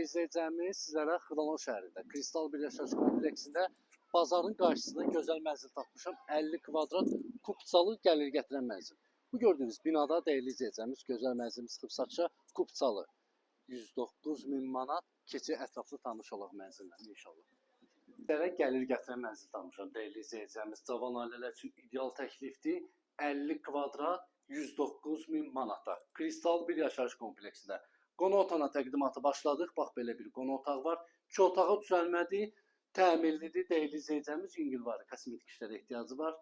Dəyərli izləyəcəyimiz, sizlərə Xırdalan şəhərində Kristal bir yaşayış kompleksində bazarın qarşısında gözəl mənzil tapmışam. 50 kvadrat kupçalı gəlir gətirən mənzil. Bu gördüyünüz binada dəyərli izləyəcəyimiz gözəl mənzilimiz çıxıb satışa. Kupçalı 109.000 manat. Keçi ətraflı tanış olaq mənzillə inşallah. Sizlərə gəlir gətirən mənzil tapmışam. Dəyərli izləyəcəyimiz cavan ailələr üçün ideal təklifdir. 50 kvadrat 109.000 manata. Kristal bir yaşayış kompleksində. Qonaq otağına təqdimatı başladıq. Bax, belə bir qonaq otağı var. 2 otağı düzəlmədi, təmirlidir. Dəyərli izləyəcəyimiz yüngülvari kosmetik işlərə ehtiyacı var.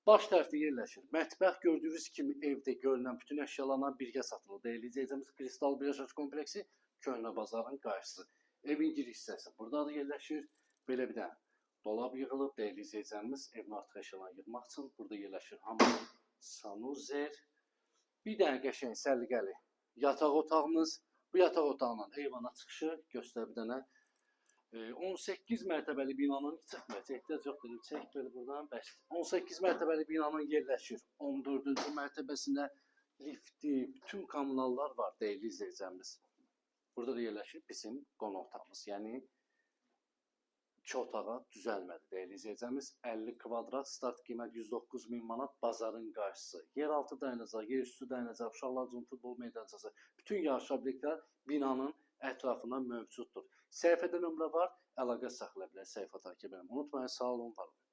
Baş tərəfdə yerləşir. Mətbəx gördüyünüz kimi evdə görünən bütün əşyalarla birgə satılır. Dəyərli izləyəcəyimiz Kristal bir yaşayış kompleksi Köhnə bazarın qarşısı. Evin giriş hissəsi burada da yerləşir. Belə bir dənə dolab yığılıb. Dəyərli izləyəcəyimiz evin artıq əşyalarını yığmaq üçün burada yerləşir. Hamam, sanuzer. Bir dənə qəşəng səliqəli yataq otağımız. Bu yataq otağından eyvana çıxışı göstər bir dənə. 18 mərtəbəli binanın çıxmaya ehtiyac yoxdur. Çək belə buradan bəs. 18 mərtəbəli binanın yerləşir. 14-cü mərtəbəsində lifti, bütün kommunallar var dəyərli izləyəcəyimiz. Burada da yerləşir bizim qonaq otağımız. Yəni 2 otağa düzəlmədi dəyərli izləyəcəyimiz. 50 kvadrat start qiymət 109.000 manat bazarın qarşısı. Yeraltı dayanacaq, yerüstü dayanacaq, uşaqlar üçün futbol meydançası, bütün yarış obyektlər binanın ətrafında mövcuddur. Səhifədə nömrə var, əlaqə saxlaya bilər, səhifə takib edin. Unutmayın, sağ olun, var olun.